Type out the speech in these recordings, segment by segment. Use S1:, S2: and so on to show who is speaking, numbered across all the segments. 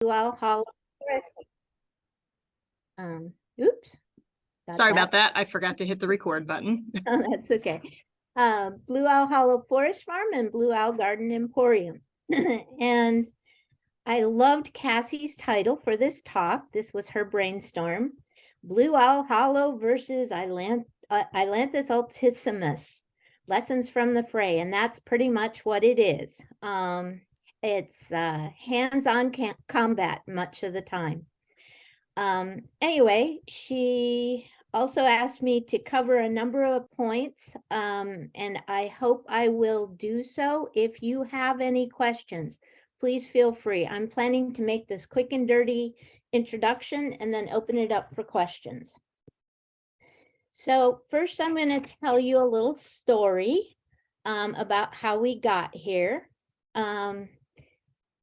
S1: Blue Owl Hollow Forest. Oops.
S2: Sorry about that. I forgot to hit the record button.
S1: Oh, that's okay. Blue Owl Hollow Forest Farm and Blue Owl Garden Emporium. And I loved Cassie's title for this talk. This was her brainstorm. Blue Owl Hollow versus Ailanthus altissimus. Lessons from the Fray. And that's pretty much what it is. It's hands-on combat much of the time. Anyway, she also asked me to cover a number of points, and I hope I will do so. If you have any questions, please feel free. I'm planning to make this quick and dirty introduction and then open it up for questions. So first, I'm going to tell you a little story about how we got here.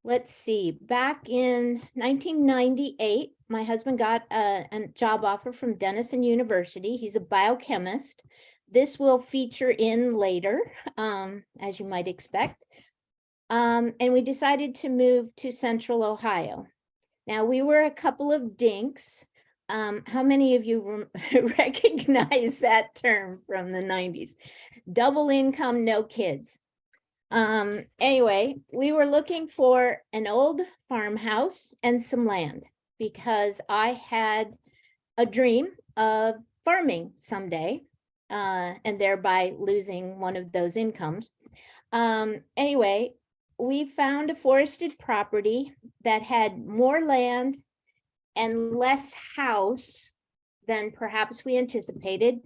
S1: Let's see, back in 1998, my husband got a job offer from Denison University. He's a biochemist. This will feature in later, as you might expect. And we decided to move to Central Ohio. Now, we were a couple of dinks. How many of you recognize that term from the 90s? Double income, no kids. Anyway, we were looking for an old farmhouse and some land because I had a dream of farming someday, and thereby losing one of those incomes. Anyway, we found a forested property that had more land and less house than perhaps we anticipated.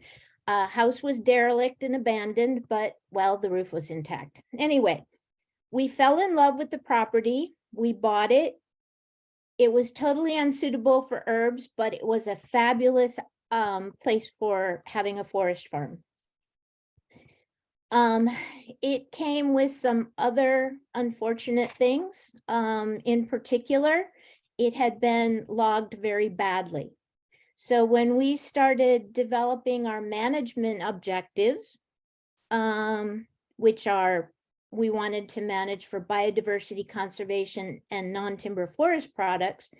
S1: House was derelict and abandoned, but well, the roof was intact. Anyway, we fell in love with the property. We bought it. It was totally unsuitable for herbs, but it was a fabulous place for having a forest farm. It came with some other unfortunate things. In particular, it had been logged very badly. So when we started developing our management objectives, which are, we wanted to manage for biodiversity conservation and non-timber forest products,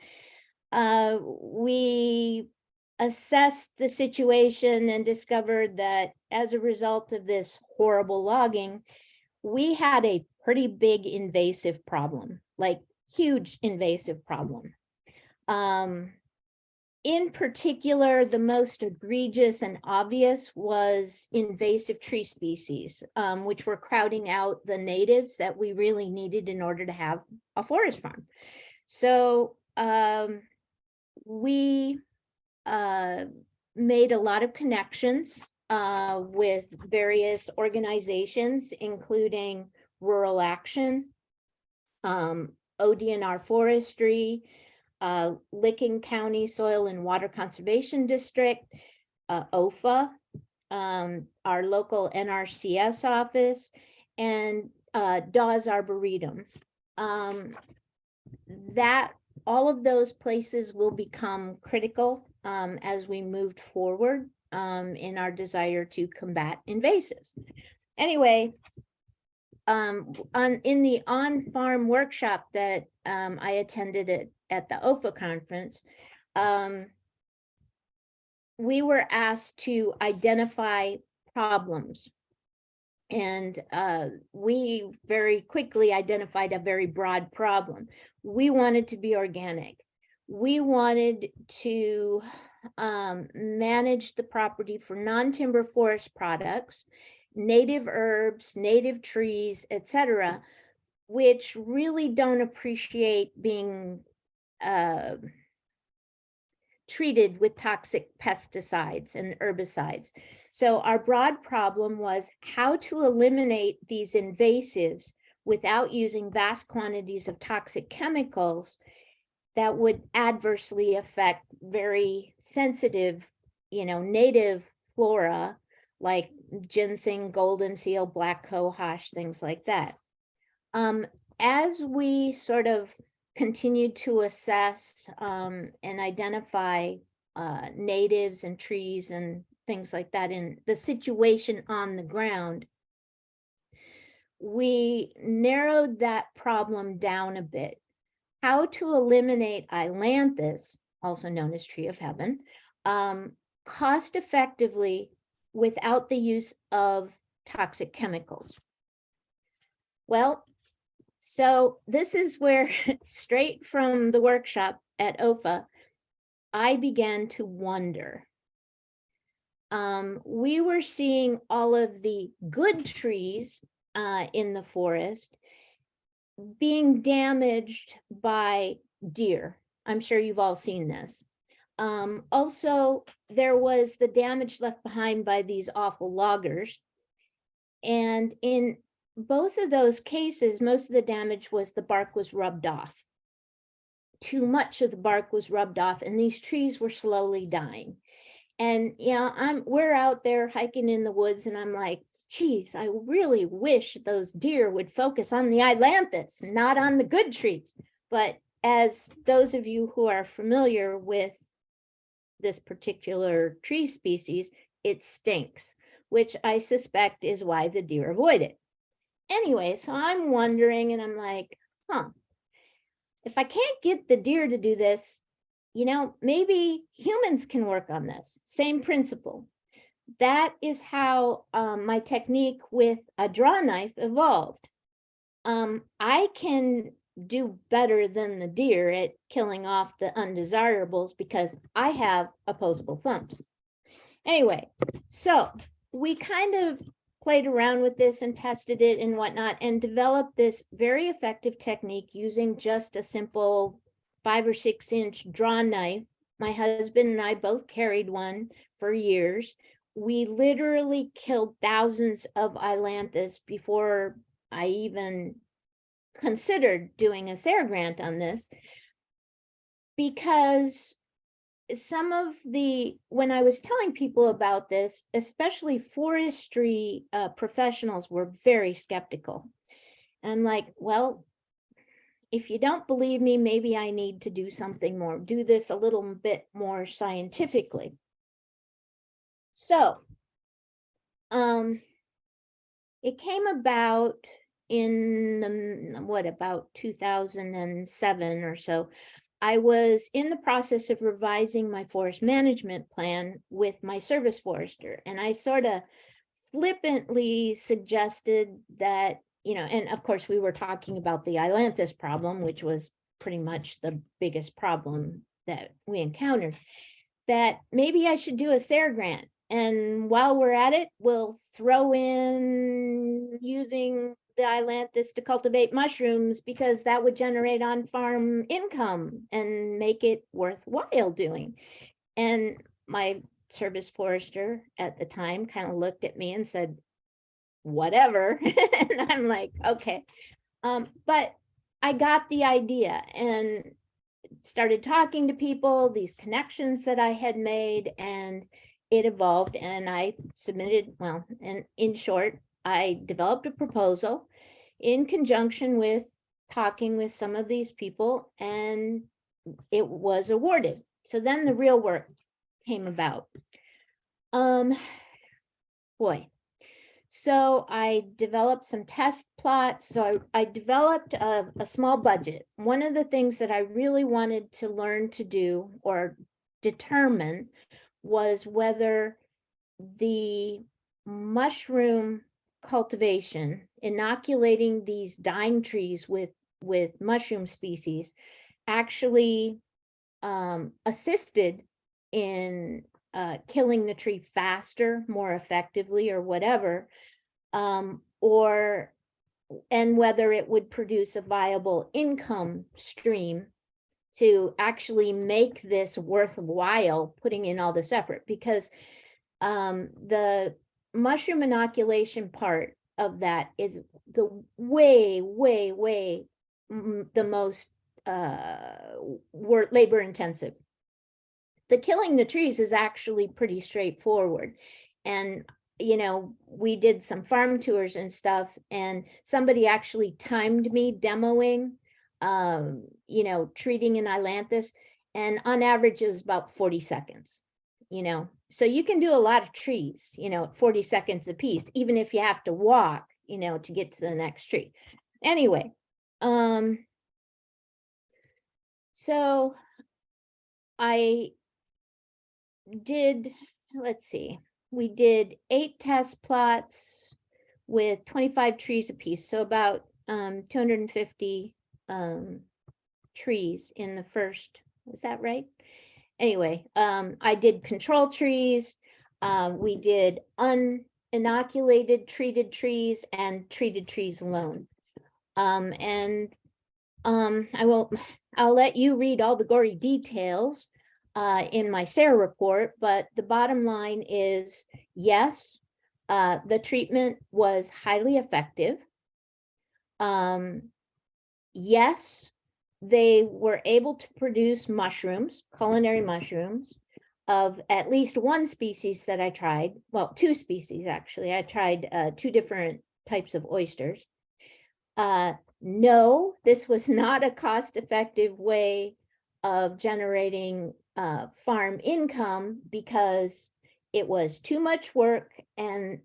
S1: we assessed the situation and discovered that as a result of this horrible logging, we had a pretty big invasive problem, like huge invasive problem. In particular, the most egregious and obvious was invasive tree species, which were crowding out the natives that we really needed in order to have a forest farm. So we made a lot of connections with various organizations, including Rural Action, ODNR Forestry, Licking County Soil and Water Conservation District, OFA, our local NRCS office, and Dawes Arboretum. That all of those places will become critical as we moved forward in our desire to combat invasives. Anyway, in the on-farm workshop that I attended at the OFA conference, we were asked to identify problems. And we very quickly identified a very broad problem. We wanted to be organic. We wanted to manage the property for non-timber forest products, native herbs, native trees, etc., which really don't appreciate being treated with toxic pesticides and herbicides. So our broad problem was how to eliminate these invasives without using vast quantities of toxic chemicals that would adversely affect very sensitive, native flora like ginseng, golden seal, black cohosh, things like that. As we sort of continued to assess and identify natives and trees and things like that in the situation on the ground, we narrowed that problem down a bit. how to eliminate Ailanthus, also known as tree of heaven, cost effectively without the use of toxic chemicals. Well, so this is where straight from the workshop at OFA, I began to wonder. We were seeing all of the good trees in the forest being damaged by deer. I'm sure you've all seen this. Also, there was the damage left behind by these awful loggers. And in both of those cases, most of the damage was the bark was rubbed off. Too much of the bark was rubbed off, and these trees were slowly dying. And we're out there hiking in the woods, and I'm like, geez, I really wish those deer would focus on the Ailanthus, not on the good trees. But as those of you who are familiar with this particular tree species, it stinks, which I suspect is why the deer avoid it. Anyway, so I'm wondering, and I'm like, if I can't get the deer to do this, maybe humans can work on this. Same principle. That is how my technique with a draw knife evolved. I can do better than the deer at killing off the undesirables because I have opposable thumbs. Anyway, so we kind of played around with this and tested it and whatnot and developed this very effective technique using just a simple 5 or 6 inch draw knife. My husband and I both carried one for years. We literally killed thousands of Ailanthus before I even considered doing a SARE grant on this, because when I was telling people about this, especially forestry professionals were very skeptical. And I'm like, well, if you don't believe me, maybe I need to do something more, do this a little bit more scientifically. So, it came about in about 2007 or so. I was in the process of revising my forest management plan with my service forester, and I sort of flippantly suggested that, and of course we were talking about the Ailanthus problem, which was pretty much the biggest problem that we encountered, that maybe I should do a SARE grant. And while we're at it, we'll throw in using the Ailanthus to cultivate mushrooms, because that would generate on-farm income and make it worthwhile doing. And my service forester at the time kind of looked at me and said, whatever. And I'm like, okay. But I got the idea and started talking to people, these connections that I had made, and it evolved, and I submitted, and in short, I developed a proposal in conjunction with talking with some of these people, and it was awarded. So then the real work came about. So I developed some test plots. So I developed a small budget. One of the things that I really wanted to learn to do or determine was whether the mushroom cultivation, inoculating these dying trees with mushroom species, actually assisted in killing the tree faster, more effectively, or whatever, and whether it would produce a viable income stream to actually make this worthwhile, putting in all this effort. Because the mushroom inoculation part of that is the way the most labor intensive. The killing the trees is actually pretty straightforward. And we did some farm tours and stuff, and somebody actually timed me demoing treating an Ailanthus, and on average it was about 40 seconds. So you can do a lot of trees 40 seconds a piece, even if you have to walk to get to the next tree. Anyway, So I did, let's see, we did 8 test plots with 25 trees apiece, so about 250 trees in the first, is that right? Anyway, I did control trees. We did uninoculated treated trees and treated trees alone. I'll let you read all the gory details in my SARE report, but the bottom line is yes, the treatment was highly effective. Yes, they were able to produce mushrooms, culinary mushrooms, of at least one species that I tried. Well, 2 species, actually. I tried 2 different types of oysters. No, this was not a cost-effective way of generating farm income because it was too much work, and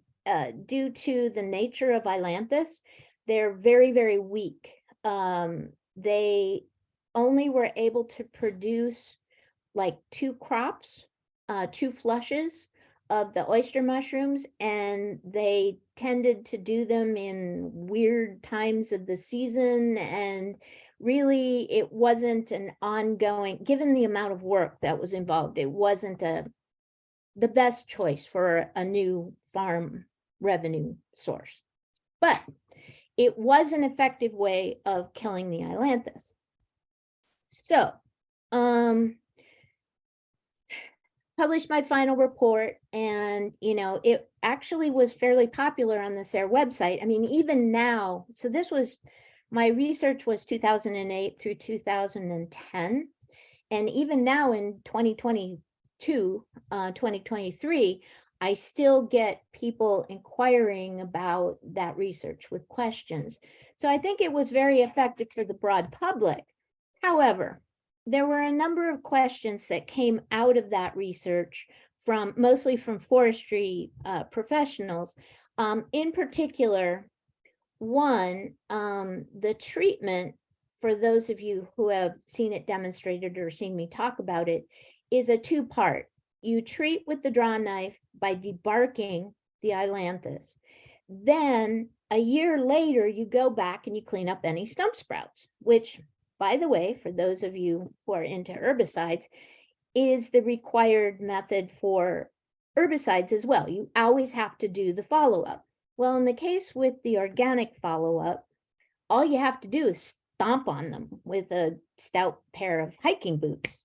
S1: due to the nature of Ailanthus, they're very, very weak. They only were able to produce like 2 crops, 2 flushes of the oyster mushrooms, and they tended to do them in weird times of the season, and really it wasn't an ongoing, given the amount of work that was involved, it wasn't the best choice for a new farm revenue source. But it was an effective way of killing the Ailanthus. So, published my final report, and it actually was fairly popular on the SARE website. I mean, even now, so this was, my research was 2008 through 2010, and even now in 2022, 2023, I still get people inquiring about that research with questions. So I think it was very effective for the broad public. However, there were a number of questions that came out of that research mostly from forestry professionals. In particular, one, the treatment, for those of you who have seen it demonstrated or seen me talk about it, is a 2-part. You treat with the draw knife by debarking the Ailanthus. Then a year later, you go back and you clean up any stump sprouts, which, by the way, for those of you who are into herbicides, is the required method for herbicides as well. You always have to do the follow-up. Well, in the case with the organic follow-up, all you have to do is stomp on them with a stout pair of hiking boots,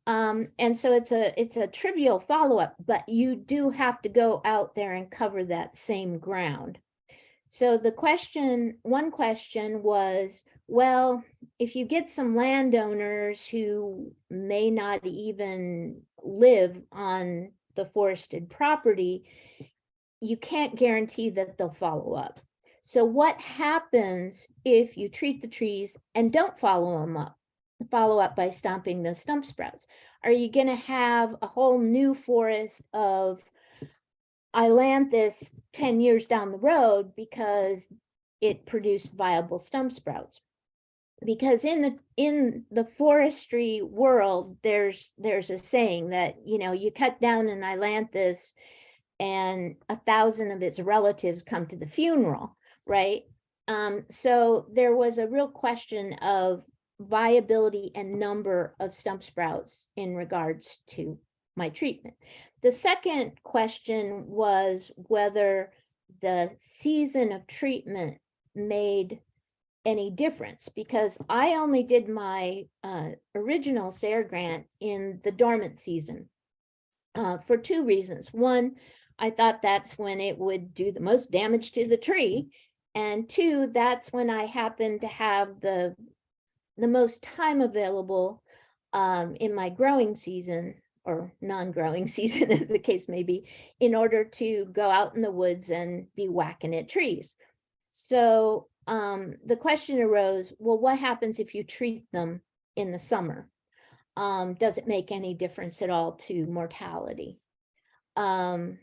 S1: and so it's a trivial follow-up, but you do have to go out there and cover that same ground. So one question was, well, if you get some landowners who may not even live on the forested property, you can't guarantee that they'll follow up. So what happens if you treat the trees and don't follow up by stomping those stump sprouts? Are you going to have a whole new forest of Ailanthus 10 years down the road because it produced viable stump sprouts? Because in the forestry world, there's a saying that you cut down an Ailanthus and 1,000 of its relatives come to the funeral, right? So there was a real question of viability and number of stump sprouts in regards to my treatment. The second question was whether the season of treatment made any difference, because I only did my original SARE grant in the dormant season for 2 reasons. One, I thought that's when it would do the most damage to the tree, and 2, that's when I happened to have the most time available in my growing season, or non-growing season as the case may be, in order to go out in the woods and be whacking at trees. So the question arose, well, what happens if you treat them in the summer? Does it make any difference at all to mortality? So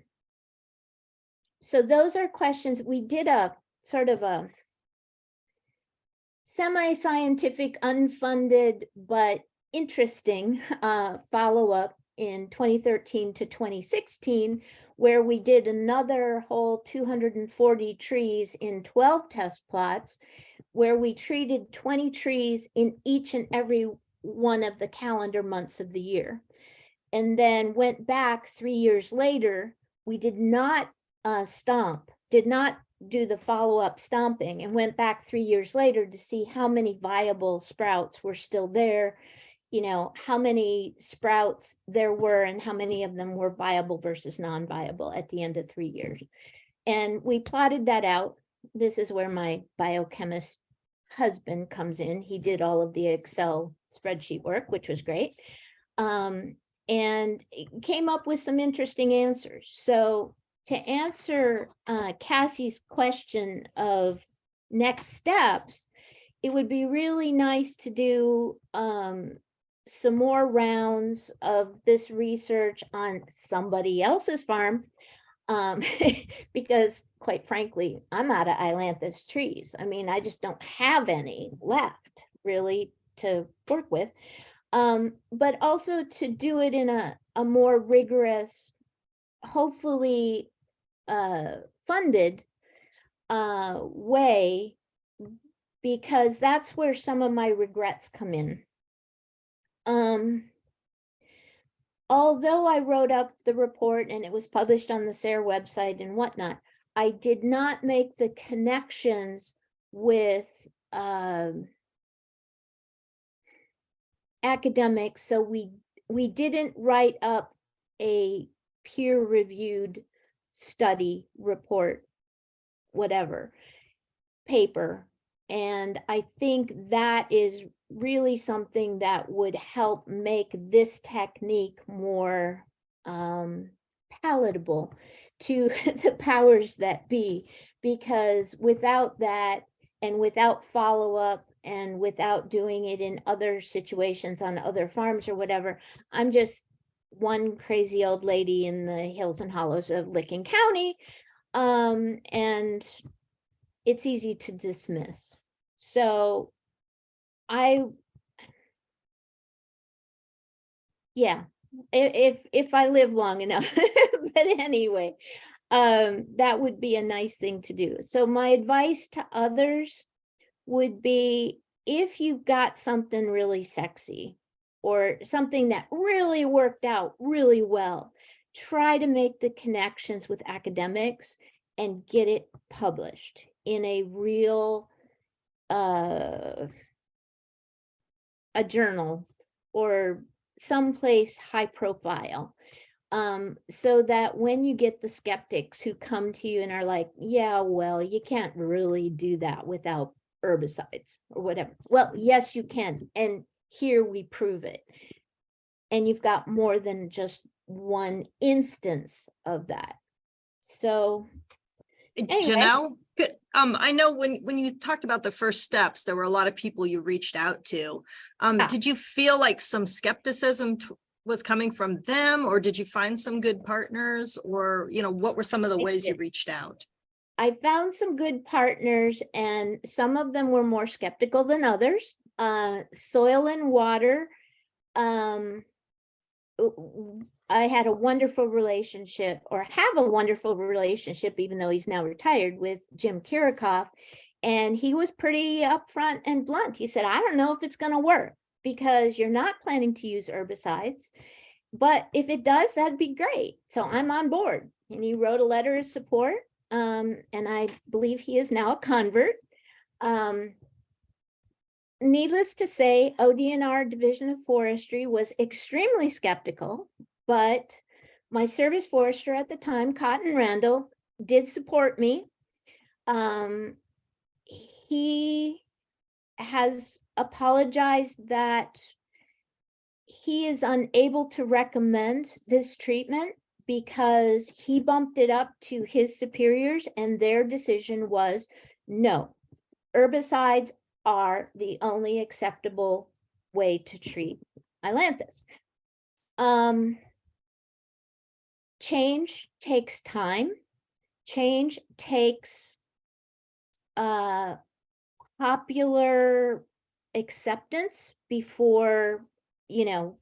S1: those are questions. We did a sort of semi-scientific, unfunded, but interesting follow-up in 2013 to 2016, where we did another whole 240 trees in 12 test plots, where we treated 20 trees in each and every one of the calendar months of the year. And then went back 3 years later. We did not did not do the follow-up stomping, and went back 3 years later to see how many viable sprouts were still there, how many sprouts there were and how many of them were viable versus non-viable at the end of 3 years. And we plotted that out. This is where my biochemist husband comes in. He did all of the Excel spreadsheet work, which was great. And came up with some interesting answers. So to answer Cassie's question of next steps, it would be really nice to do some more rounds of this research on somebody else's farm, because quite frankly, I'm out of Ailanthus trees. I mean, I just don't have any left really to work with. But also to do it in a more rigorous, hopefully funded way, because that's where some of my regrets come in. Although I wrote up the report and it was published on the SARE website and whatnot, I did not make the connections with academics. So we didn't write up a peer-reviewed study report, whatever, paper. And I think that is really something that would help make this technique more palatable to the powers that be, because without that, and without follow-up, and without doing it in other situations on other farms or whatever, I'm just one crazy old lady in the hills and hollows of Licking County, and it's easy to dismiss. So if I live long enough, but anyway, that would be a nice thing to do. So my advice to others would be, if you've got something really sexy or something that really worked out really well, try to make the connections with academics and get it published in a real a journal or someplace high profile, so that when you get the skeptics who come to you and are like, yeah, well, you can't really do that without herbicides or whatever. Well, yes, you can. And here we prove it. And you've got more than just one instance of that. So anyway.
S2: Janell, I know when you talked about the first steps, there were a lot of people you reached out to. Did you feel like some skepticism was coming from them, or did you find some good partners, or, what were some of the ways you reached out?
S1: I found some good partners, and some of them were more skeptical than others. Soil and water. I had a wonderful relationship, or have a wonderful relationship, even though he's now retired, with Jim Kirikoff. And he was pretty upfront and blunt. He said, I don't know if it's going to work, because you're not planning to use herbicides. But if it does, that'd be great. So I'm on board. And he wrote a letter of support. And I believe he is now a convert. Needless to say, ODNR Division of Forestry was extremely skeptical, but my service forester at the time, Cotton Randall, did support me. He has apologized that he is unable to recommend this treatment because he bumped it up to his superiors and their decision was no, herbicides are the only acceptable way to treat Ailanthus. Change takes time. Change takes popular acceptance before, you know,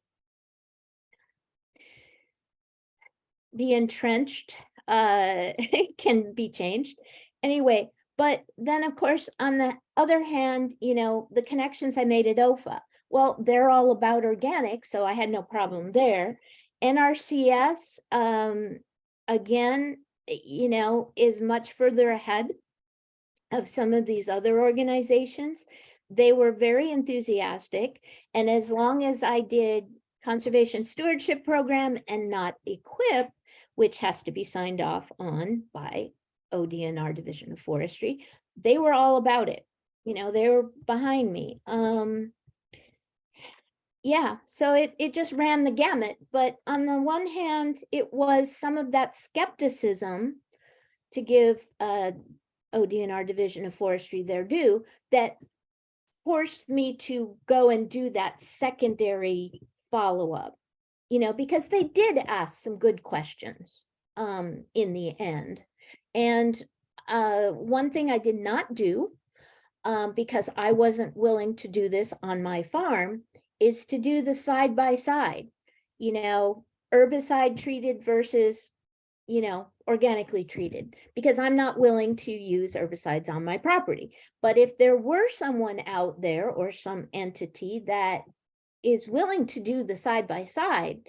S1: the entrenched can be changed. Anyway, but then of course, on the other hand, you know, the connections I made at OFA, well, they're all about organic, so I had no problem there. NRCS, again, you know, is much further ahead of some of these other organizations. They were very enthusiastic, and as long as I did conservation stewardship program and not equip, which has to be signed off on by ODNR Division of Forestry, they were all about it. You know, they were behind me. Yeah, so it just ran the gamut. But on the one hand, it was some of that skepticism, to give ODNR Division of Forestry their due, that forced me to go and do that secondary follow-up, you know, because they did ask some good questions in the end. And one thing I did not do, because I wasn't willing to do this on my farm, is to do the side by side, you know, herbicide treated versus, you know, organically treated, because I'm not willing to use herbicides on my property. But if there were someone out there or some entity that is willing to do the side by side,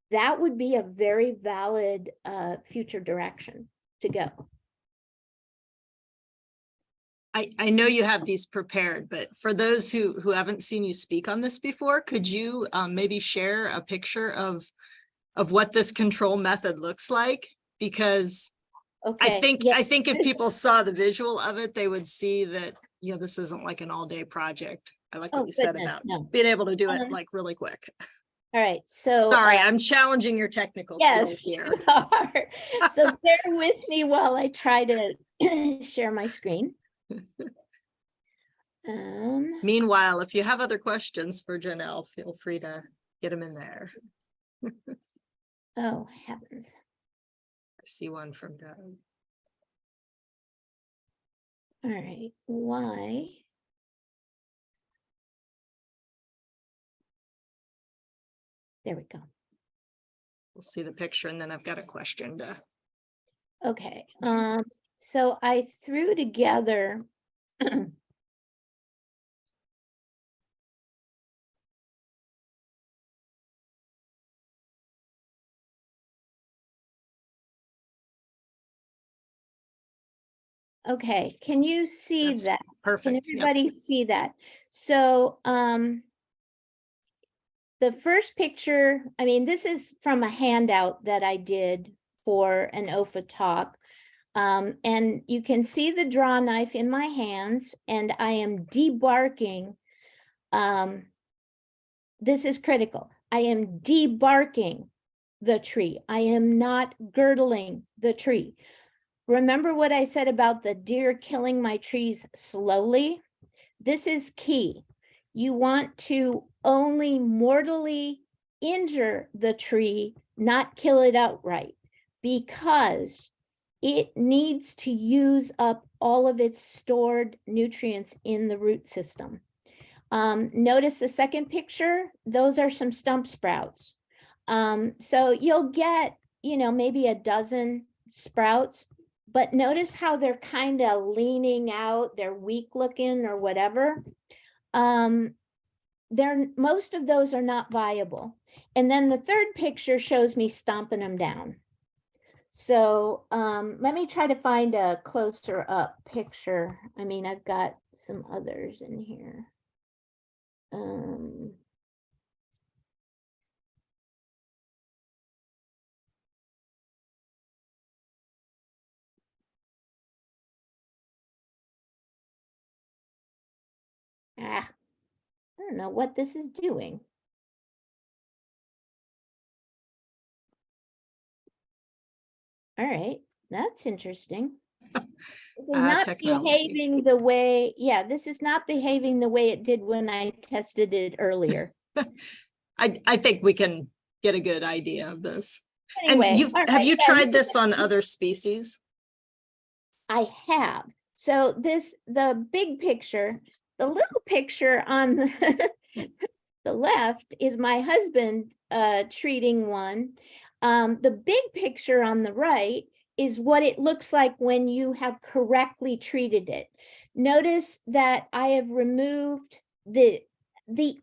S1: that would be a very valid future direction to go.
S2: I know you have these prepared, but for those who haven't seen you speak on this before, could you maybe share a picture of what this control method looks like? Because
S1: okay,
S2: I think if people saw the visual of it, they would see that, you know, this isn't like an all-day project. I like what you said about being able to do it like really quick.
S1: All right, so
S2: sorry, I'm challenging your technical skills here.
S1: So bear with me while I try to share my screen.
S2: Meanwhile, if you have other questions for Janell, feel free to get them in there.
S1: Oh heavens.
S2: I see one from Doug.
S1: All right, why? There we go.
S2: We'll see the picture and then I've got a question to.
S1: Okay, so I threw together okay, can you see
S2: That's
S1: that?
S2: perfect.
S1: Can everybody see that? So the first picture, I mean, this is from a handout that I did for an OFA talk. And you can see the draw knife in my hands, and I am debarking. This is critical. I am debarking the tree. I am not girdling the tree. Remember what I said about the deer killing my trees slowly? This is key. You want to only mortally injure the tree, not kill it outright, because it needs to use up all of its stored nutrients in the root system. Notice the second picture, those are some stump sprouts. So you'll get, you know, maybe a dozen sprouts, but notice how they're kind of leaning out, they're weak looking or whatever. Most of those are not viable. And then the third picture shows me stomping them down. So let me try to find a closer up picture. I mean, I've got some others in here. I don't know what this is doing. All right, that's interesting. This is not behaving the way, yeah, this is not behaving the way it did when I tested it earlier.
S2: I think we can get a good idea of this.
S1: Anyway,
S2: and have you tried this on other species?
S1: I have. So the big picture, the little picture on the left is my husband treating one. The big picture on the right is what it looks like when you have correctly treated it. Notice that I have removed the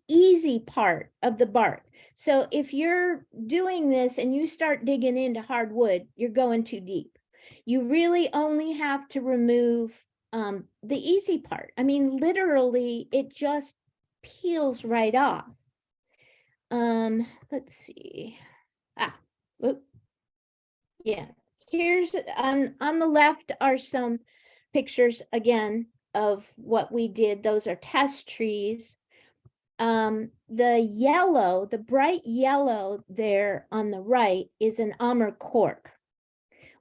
S1: easy part of the bark. So if you're doing this and you start digging into hardwood, you're going too deep. You really only have to remove the easy part. I mean, literally, it just peels right off. Let's see. Whoop. Yeah, here's on the left are some pictures again of what we did. Those are test trees. The yellow, the bright yellow there on the right is an Amur cork,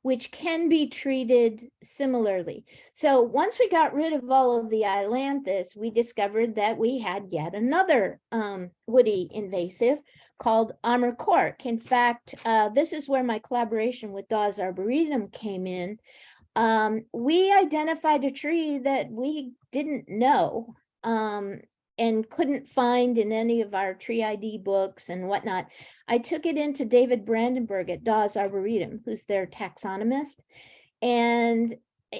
S1: which can be treated similarly. So once we got rid of all of the Ailanthus, we discovered that we had yet another woody invasive called Amur cork. In fact, this is where my collaboration with Dawes Arboretum came in. We identified a tree that we didn't know and couldn't find in any of our tree ID books and whatnot. I took it into David Brandenburg at Dawes Arboretum, who's their taxonomist, and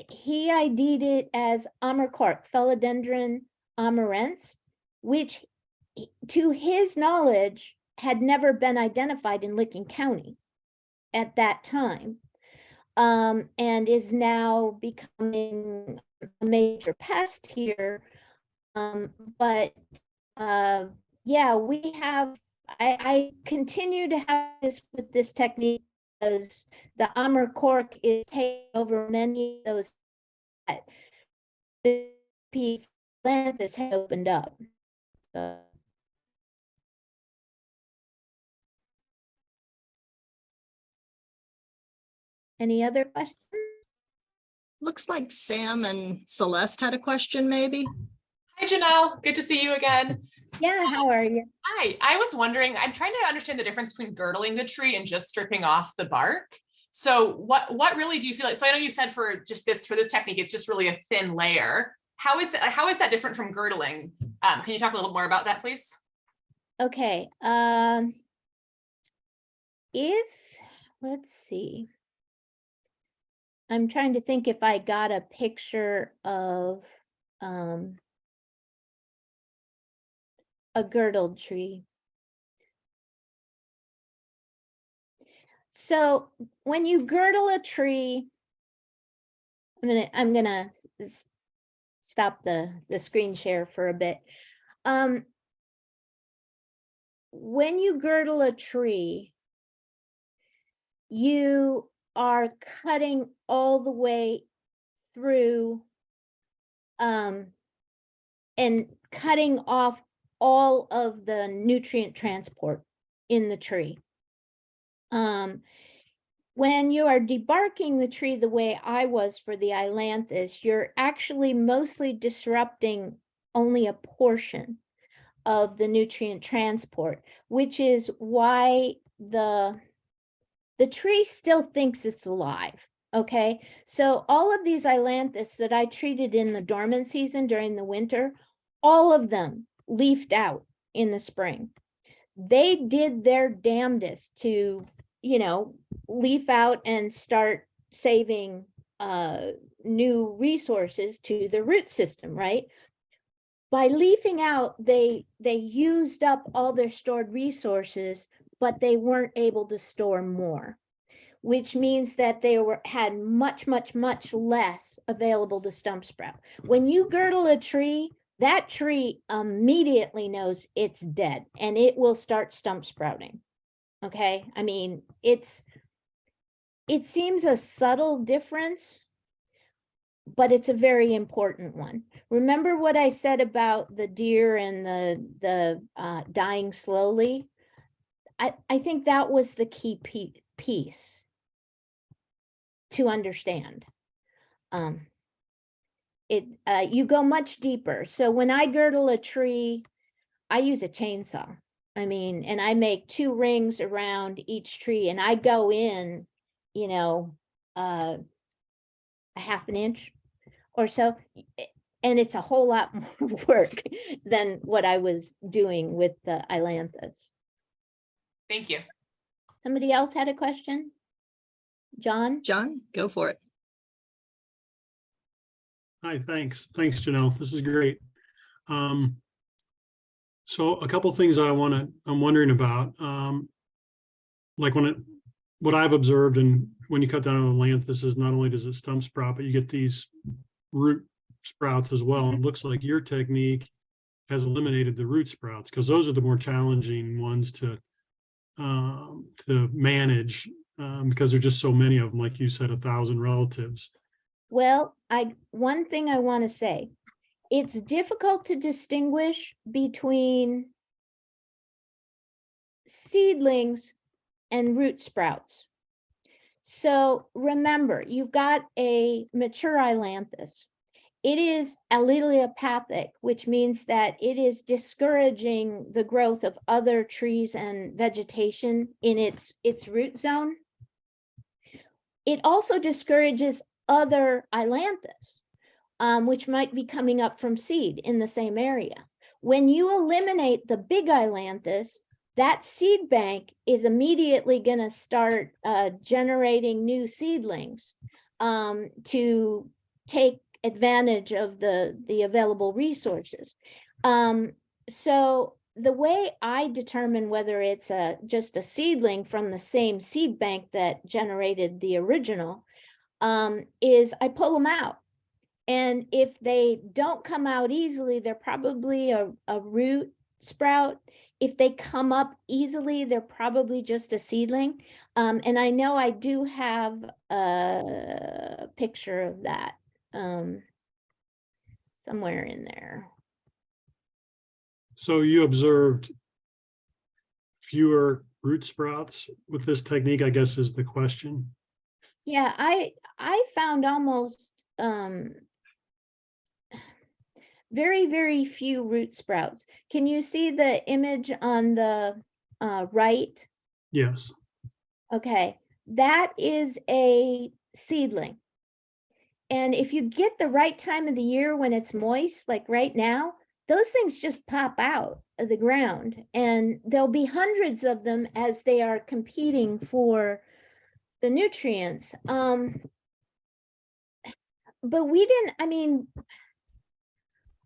S1: he ID'd it as Amur cork, Philodendron amurense, which to his knowledge had never been identified in Licking County at that time, and is now becoming a major pest here. But yeah, we have, I continue to have this with this technique because the Amur cork is taking over many of those that the Ailanthus had opened up. So. Any other questions?
S2: Looks like Sam and Celeste had a question, maybe.
S3: Hi, Janelle. Good to see you again.
S1: Yeah, how are you?
S3: Hi, I was wondering, I'm trying to understand the difference between girdling the tree and just stripping off the bark. So what really do you feel like? So I know you said for this technique, it's just really a thin layer. How is that different from girdling? Can you talk a little more about that, please?
S1: Okay. Let's see. I'm trying to think if I got a picture of a girdled tree. So when you girdle a tree, I'm gonna stop the screen share for a bit. When you girdle a tree, you are cutting all the way through and cutting off all of the nutrient transport in the tree. When you are debarking the tree the way I was for the Ailanthus, you're actually mostly disrupting only a portion of the nutrient transport, which is why the tree still thinks it's alive. Okay, so all of these Ailanthus that I treated in the dormant season during the winter, all of them leafed out in the spring. They did their damnedest to, leaf out and start saving new resources to the root system, right? By leafing out, they used up all their stored resources, but they weren't able to store more, which means that they had much less available to stump sprout. When you girdle a tree, that tree immediately knows it's dead and it will start stump sprouting. Okay, I mean, it seems a subtle difference, but it's a very important one. Remember what I said about the deer and the dying slowly? I think that was the key piece to understand. You go much deeper. So when I girdle a tree, I use a chainsaw. I mean, and I make 2 rings around each tree, and I go in, a 1/2 inch or so. And it's a whole lot more work than what I was doing with the Ailanthus.
S3: Thank you.
S1: Somebody else had a question? John?
S2: John, go for it.
S4: Hi, thanks. Thanks, Janelle. This is great. So a couple things I'm wondering about. Like what I've observed, and when you cut down on Ailanthus, is not only does it stump sprout, but you get these root sprouts as well. And it looks like your technique has eliminated the root sprouts, because those are the more challenging ones to manage, because there's just so many of them, like you said, 1,000 relatives.
S1: Well, one thing I want to say, it's difficult to distinguish between seedlings and root sprouts. So remember, you've got a mature Ailanthus. It is alleliopathic, which means that it is discouraging the growth of other trees and vegetation in its root zone. It also discourages other Ailanthus, which might be coming up from seed in the same area. When you eliminate the big Ailanthus, that seed bank is immediately going to start generating new seedlings to take advantage of the available resources. So the way I determine whether it's just a seedling from the same seed bank that generated the original is I pull them out. And if they don't come out easily, they're probably a root sprout. If they come up easily, they're probably just a seedling. And I know I do have a picture of that somewhere in there.
S4: So you observed fewer root sprouts with this technique, I guess, is the question.
S1: Yeah, I found almost very, very few root sprouts. Can you see the image on the right?
S4: Yes.
S1: Okay, that is a seedling. And if you get the right time of the year when it's moist, like right now, those things just pop out of the ground, and there'll be hundreds of them as they are competing for the nutrients. But we didn't, I mean,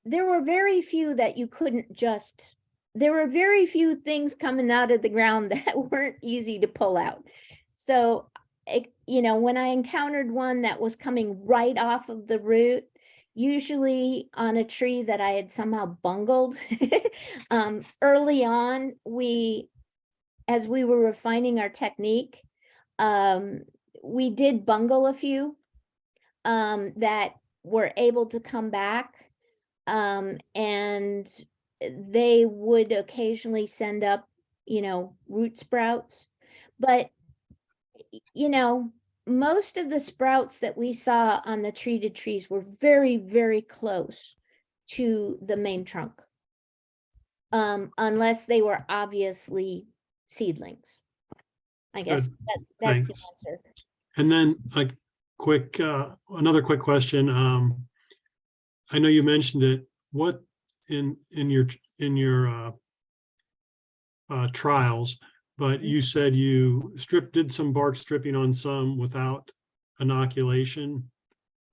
S1: there were very few that you couldn't just, there were very few things coming out of the ground that weren't easy to pull out. So, you know, when I encountered one that was coming right off of the root, usually on a tree that I had somehow bungled, early on, as we were refining our technique, we did bungle a few that were able to come back. And they would occasionally send up, you know, root sprouts. But, you know, most of the sprouts that we saw on the treated trees were very, very close to the main trunk, unless they were obviously seedlings. I guess that's the answer.
S4: And then another quick question. I know you mentioned it. What in your trials, but you said you did some bark stripping on some without inoculation.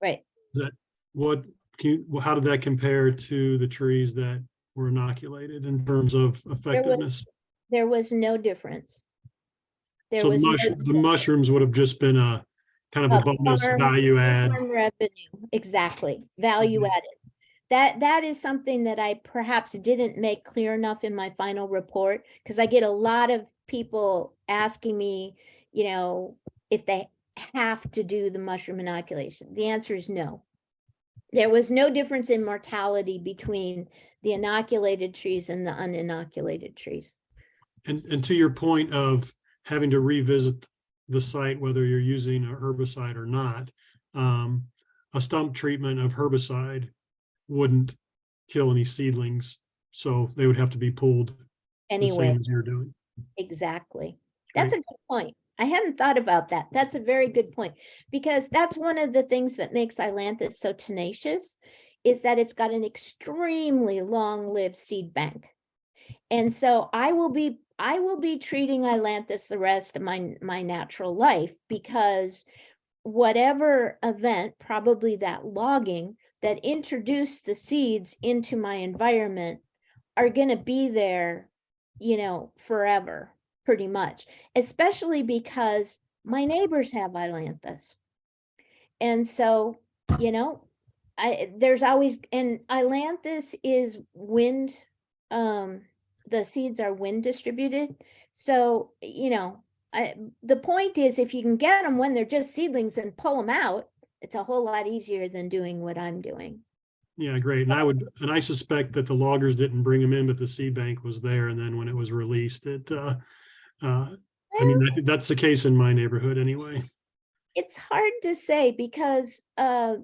S1: Right.
S4: How did that compare to the trees that were inoculated in terms of effectiveness?
S1: There was no difference.
S4: So the mushrooms would have just been a kind of a bonus value add.
S1: Farm revenue, exactly. Value added. That is something that I perhaps didn't make clear enough in my final report, because I get a lot of people asking me, you know, if they have to do the mushroom inoculation. The answer is no. There was no difference in mortality between the inoculated trees and the uninoculated trees.
S4: And to your point of having to revisit the site, whether you're using a herbicide or not, a stump treatment of herbicide wouldn't kill any seedlings, so they would have to be pulled
S1: Anyway,
S4: the same as you're doing.
S1: exactly. That's a good point. I hadn't thought about that. That's a very good point, because that's one of the things that makes Ailanthus so tenacious, is that it's got an extremely long-lived seed bank. And so I will be treating Ailanthus the rest of my natural life, because whatever event, probably that logging that introduced the seeds into my environment, are going to be there, forever, pretty much, especially because my neighbors have Ailanthus. And so, there's always, and Ailanthus is wind, the seeds are wind distributed. So, the point is, if you can get them when they're just seedlings and pull them out, it's a whole lot easier than doing what I'm doing.
S4: Yeah, great. And I suspect that the loggers didn't bring them in, but the seed bank was there. And then when it was released, I mean, that's the case in my neighborhood anyway.
S1: It's hard to say, because I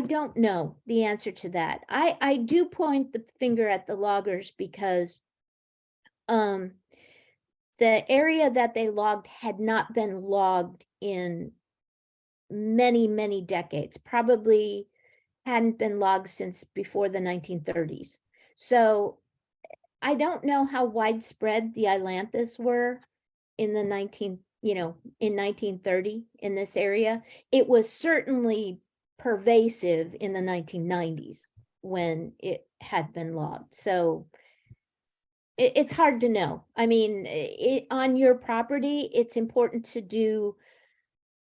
S1: don't know the answer to that. I do point the finger at the loggers, because the area that they logged had not been logged in many, many decades, probably hadn't been logged since before the 1930s. So I don't know how widespread the Ailanthus were in the in 1930 in this area. It was certainly pervasive in the 1990s when it had been logged. So it's hard to know. I mean, on your property, it's important to do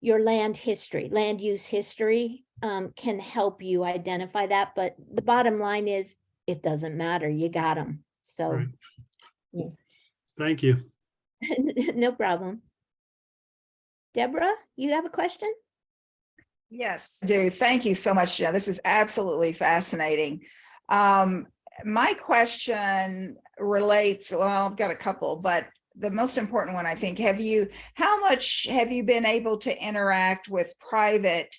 S1: your land use history can help you identify that. But the bottom line is, it doesn't matter. You got them. So
S4: Right.
S1: yeah.
S4: Thank you.
S1: No problem. Deborah, you have a question?
S5: Yes, I do. Thank you so much, Jen. This is absolutely fascinating. My question relates, well, I've got a couple, but the most important one, I think, how much have you been able to interact with private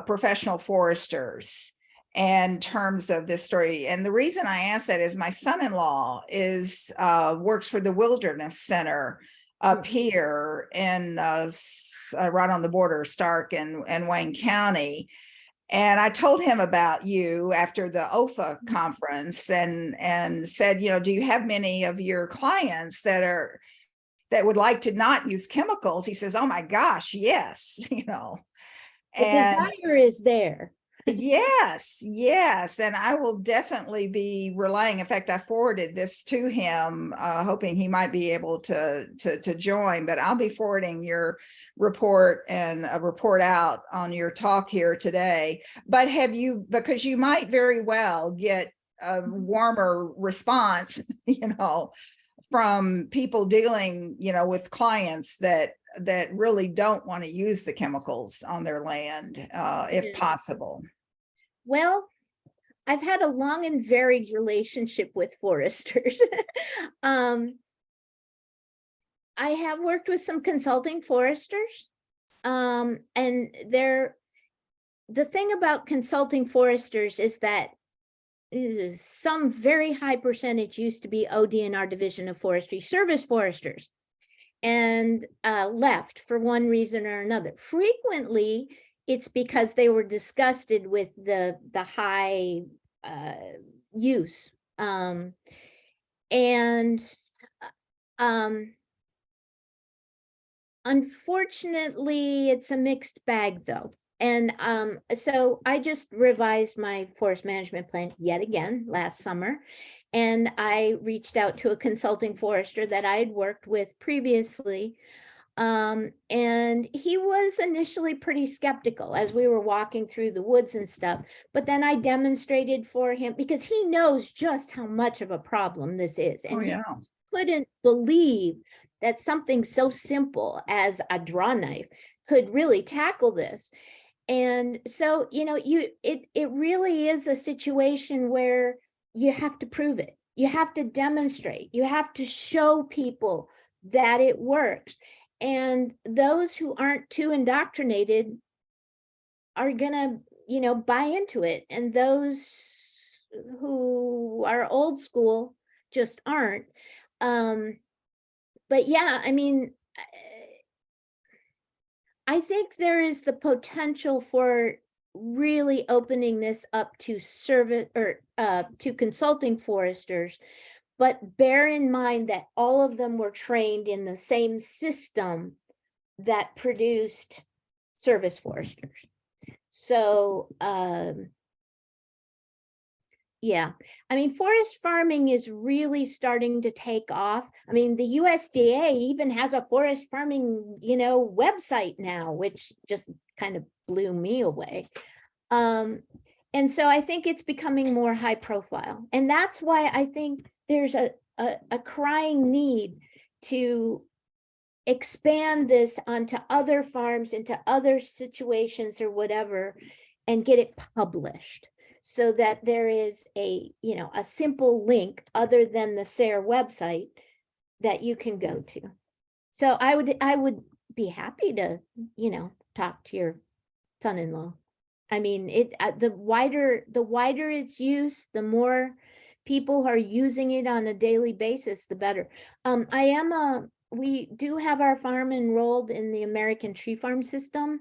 S5: professional foresters in terms of this story? And the reason I ask that is my son-in-law works for the Wilderness Center up here in right on the border of Stark and Wayne County. And I told him about you after the OFA conference and said, do you have many of your clients that would like to not use chemicals? He says, oh my gosh, yes,
S1: The desire is there.
S5: Yes. And I will definitely be relaying. In fact, I forwarded this to him, hoping he might be able to join, but I'll be forwarding your report and a report out on your talk here today. But because you might very well get a warmer response, from people dealing, with clients that really don't want to use the chemicals on their land, if possible.
S1: Well, I've had a long and varied relationship with foresters. I have worked with some consulting foresters, and the thing about consulting foresters is that some very high percentage used to be ODNR Division of Forestry Service foresters, and left for one reason or another. Frequently, it's because they were disgusted with the high use. Unfortunately, it's a mixed bag though. And so I just revised my forest management plan yet again last summer. And I reached out to a consulting forester that I had worked with previously. And he was initially pretty skeptical as we were walking through the woods and stuff, but then I demonstrated for him, because he knows just how much of a problem this is. And he couldn't believe that something so simple as a draw knife could really tackle this. And so, it really is a situation where you have to prove it. You have to demonstrate, you have to show people that it works. And those who aren't too indoctrinated are gonna, buy into it. And those who are old school just aren't. But yeah, I mean, I think there is the potential for really opening this up to service or to consulting foresters, but bear in mind that all of them were trained in the same system that produced service foresters. So yeah, I mean, forest farming is really starting to take off. I mean, the USDA even has a forest farming, website now, which just kind of blew me away. And so I think it's becoming more high profile. And that's why I think there's a crying need to expand this onto other farms, into other situations or whatever, and get it published, so that there is a simple link other than the SARE website that you can go to. So I would be happy to, talk to your son-in-law. I mean, the wider its use, the more people who are using it on a daily basis, the better. We do have our farm enrolled in the American Tree Farm System.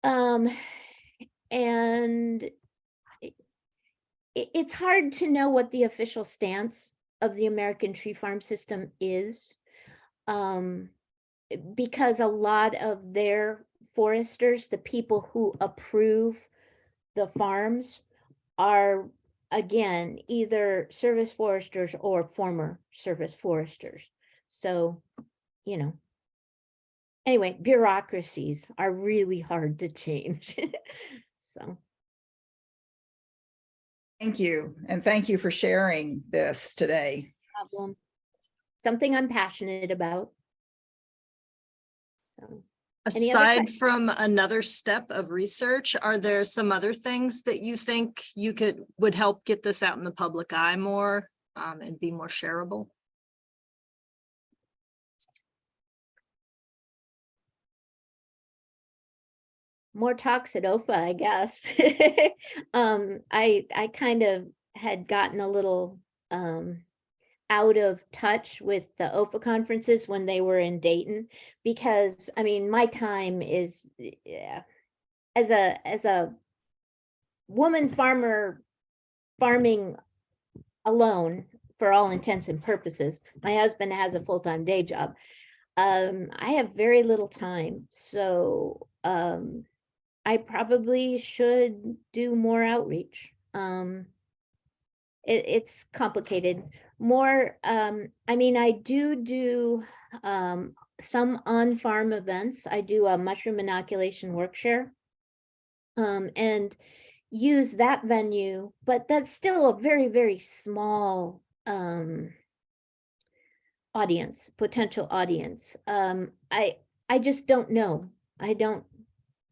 S1: And it's hard to know what the official stance of the American Tree Farm System is, because a lot of their foresters, the people who approve the farms, are, again, either service foresters or former service foresters. So, anyway, bureaucracies are really hard to change. So.
S5: Thank you. And thank you for sharing this today.
S1: Problem. Something I'm passionate about. So,
S2: aside from another step of research, are there some other things that you think would help get this out in the public eye more, and be more shareable?
S1: More talks at OFA, I guess. I kind of had gotten a little out of touch with the OFA conferences when they were in Dayton, because I mean, my time is, as a woman farmer farming alone for all intents and purposes. My husband has a full-time day job. I have very little time, so I probably should do more outreach. It's complicated. More, I mean, I do some on-farm events. I do a mushroom inoculation work share, and use that venue, but that's still a very, very small audience, potential audience. I just don't know. I don't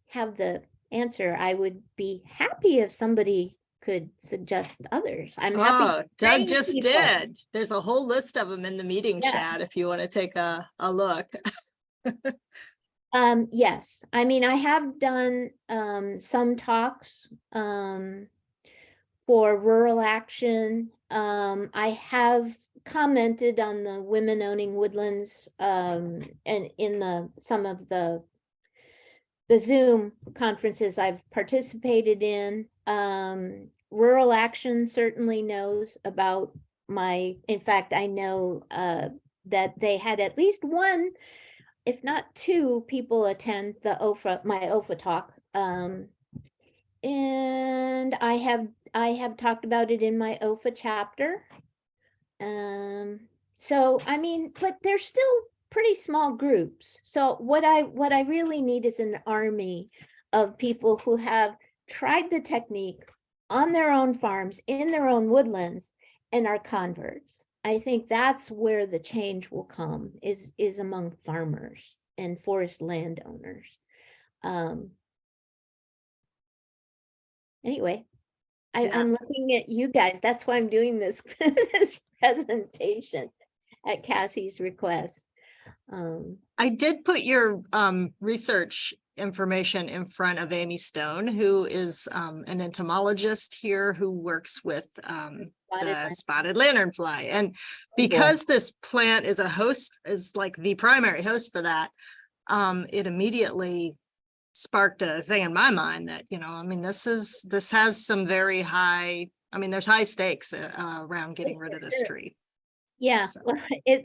S1: have the answer. I would be happy if somebody could suggest others. I'm happy.
S2: Oh, Doug just did. There's a whole list of them in the meeting chat if you want to take a look.
S1: Yes, I mean, I have done some talks for rural action. I have commented on the women owning woodlands, and in some of the Zoom conferences I've participated in. Rural Action certainly knows about in fact, I know that they had at least one, if not two, people attend my OFA talk. And I have talked about it in my OFA chapter. So I mean, but they're still pretty small groups. So what I really need is an army of people who have tried the technique on their own farms, in their own woodlands, and are converts. I think that's where the change will come, is among farmers and forest landowners. Anyway, I'm looking at you guys. That's why I'm doing this, this presentation at Cassie's request.
S2: I did put your research information in front of Amy Stone, who is an entomologist here who works with the spotted lanternfly. And because this plant is a host, is like the primary host for that, it immediately sparked a thing in my mind that, you know, I mean, this has some very high, I mean, there's high stakes around getting rid of this tree.
S1: Yeah,
S2: So.
S1: well,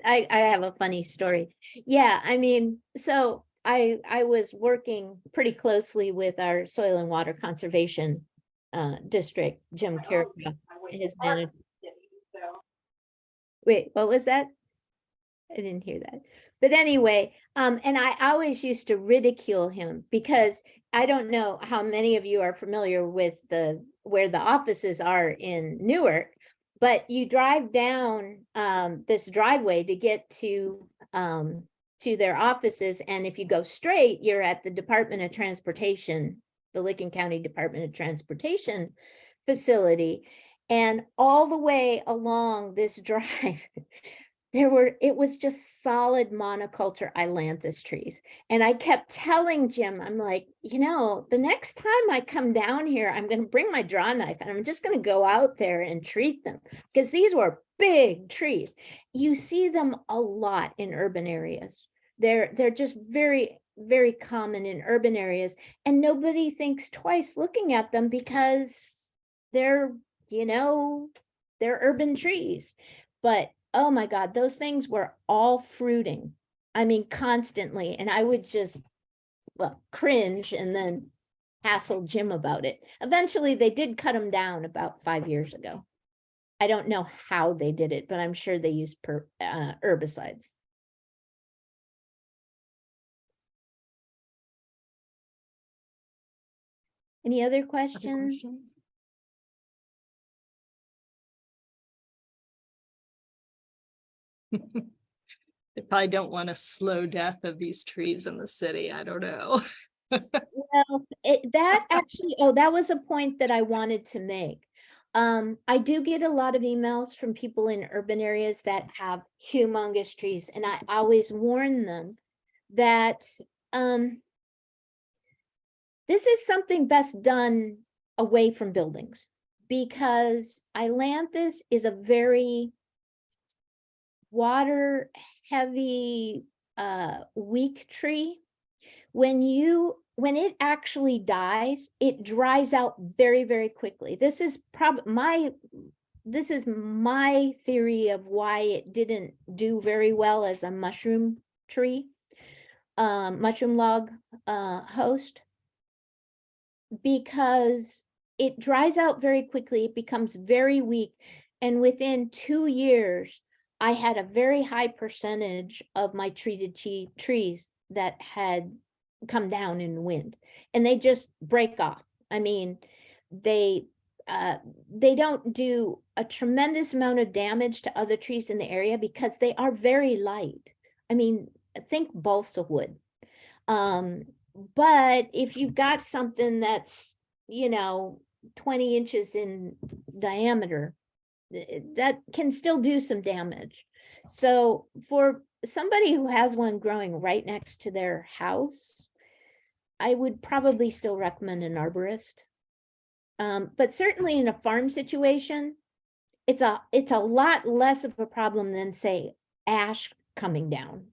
S1: I have a funny story. Yeah, I mean, so I was working pretty closely with our soil and water conservation district, Jim Kirka, his manager. Wait, what was that? I didn't hear that. But anyway, and I always used to ridicule him because I don't know how many of you are familiar with where the offices are in Newark, but you drive down this driveway to get to their offices, and if you go straight, you're at the Department of Transportation, the Licking County Department of Transportation facility, and all the way along this drive. It was just solid monoculture Ailanthus trees. And I kept telling Jim, I'm like, you know, the next time I come down here, I'm going to bring my draw knife and I'm just going to go out there and treat them because these were big trees. You see them a lot in urban areas. They're just very, very common in urban areas, and nobody thinks twice looking at them because they're, you know, they're urban trees. But oh my God, those things were all fruiting. I mean, constantly. And I would just, well, cringe and then hassle Jim about it. Eventually, they did cut them down about 5 years ago. I don't know how they did it, but I'm sure they used herbicides. Any other questions?
S2: They probably don't want a slow death of these trees in the city. I don't know.
S1: Well, that actually, that was a point that I wanted to make. I do get a lot of emails from people in urban areas that have humongous trees, and I always warn them that this is something best done away from buildings, because Ailanthus is a very water heavy weak tree. When it actually dies, it dries out very, very quickly. This is my theory of why it didn't do very well as a mushroom tree, mushroom log host, because it dries out very quickly. It becomes very weak. And within 2 years, I had a very high percentage of my treated trees that had come down in the wind, and they just break off. I mean, they don't do a tremendous amount of damage to other trees in the area because they are very light. I mean, think balsa wood. But if you've got something that's, 20 inches in diameter, that can still do some damage. So for somebody who has one growing right next to their house, I would probably still recommend an arborist. But certainly in a farm situation, it's a lot less of a problem than, say, ash coming down.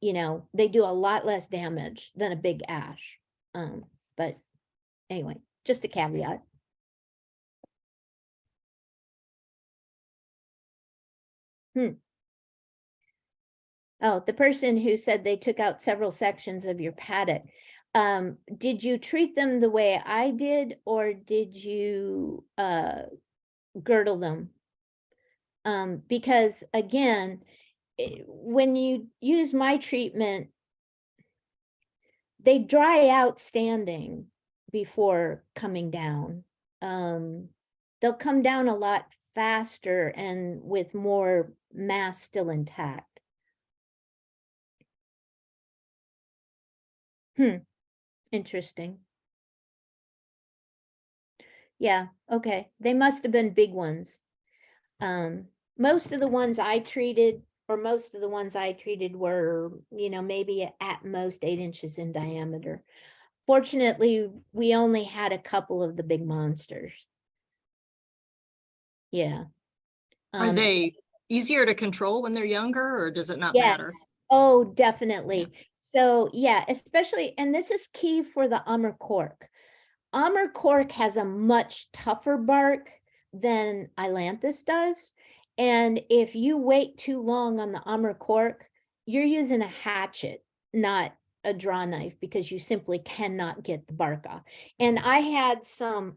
S1: They do a lot less damage than a big ash. But anyway, just a caveat. Oh, the person who said they took out several sections of your paddock. Did you treat them the way I did, or did you girdle them? Because again, when you use my treatment, they dry out standing before coming down. They'll come down a lot faster and with more mass still intact. Interesting. Yeah, okay. They must have been big ones. Most of the ones I treated or most of the ones I treated were, maybe at most 8 inches in diameter. Fortunately, we only had a couple of the big monsters. Yeah.
S2: Are they easier to control when they're younger, or does it not matter?
S1: Yes. Oh, definitely. So yeah, especially, and this is key for the umber cork. Umber cork has a much tougher bark than Ailanthus does. And if you wait too long on the umber cork, you're using a hatchet, not a draw knife, because you simply cannot get the bark off. And I had some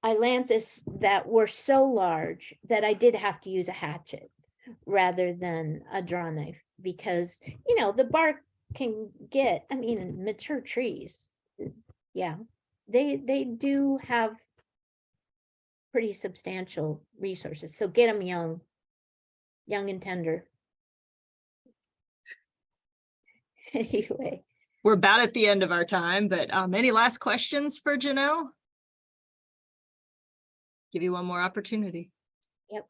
S1: Ailanthus that were so large that I did have to use a hatchet rather than a draw knife, because the bark can get, I mean, mature trees, yeah, they do have pretty substantial resources, so get them young and tender. Anyway,
S2: We're about at the end of our time, but any last questions for Janell? Give you one more opportunity.
S1: Yep.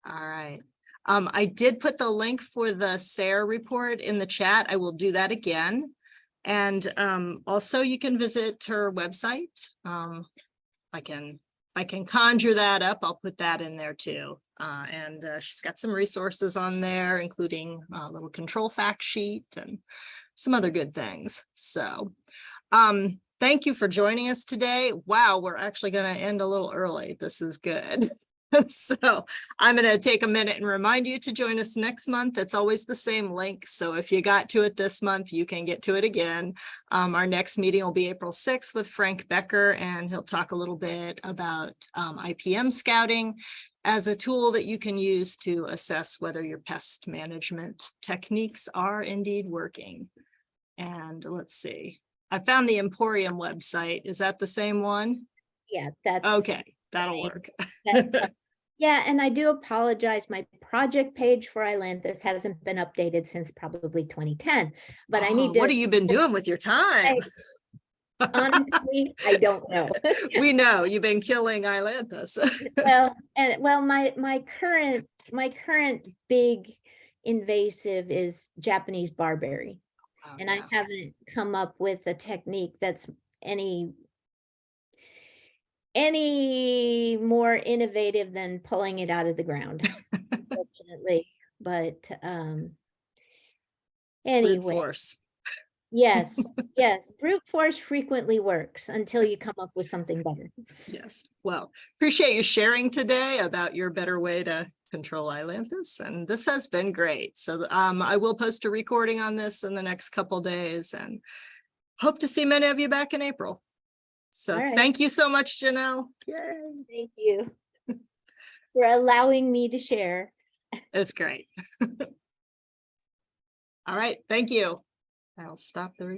S2: All right. I did put the link for the SARE report in the chat. I will do that again. And also you can visit her website. I can conjure that up. I'll put that in there too. And she's got some resources on there, including a little control fact sheet and some other good things. So thank you for joining us today. Wow, we're actually going to end a little early. This is good. So I'm going to take a minute and remind you to join us next month. It's always the same link. So if you got to it this month, you can get to it again. Our next meeting will be April 6th with Frank Becker, and he'll talk a little bit about IPM scouting as a tool that you can use to assess whether your pest management techniques are indeed working. And let's see. I found the Emporium website. Is that the same one?
S1: yeah, that's
S2: Okay, that'll work.
S1: Yeah, and I do apologize. My project page for Ailanthus hasn't been updated since probably 2010, but I need to.
S2: What have you been doing with your time?
S1: Honestly, I don't know.
S2: We know you've been killing Ailanthus.
S1: My current big invasive is Japanese barberry,
S2: Oh,
S1: and
S2: yeah.
S1: I haven't come up with a technique that's any more innovative than pulling it out of the ground, unfortunately. But
S2: Brute
S1: anyway,
S2: force.
S1: yes, brute force frequently works until you come up with something better.
S2: Yes. Well, appreciate you sharing today about your better way to control Ailanthus, and this has been great. So I will post a recording on this in the next couple days, and hope to see many of you back in April. So
S1: All right.
S2: Thank you so much, Janell. Yay.
S1: Thank you for allowing me to share.
S2: It's great. All right. Thank you. I'll stop the recording.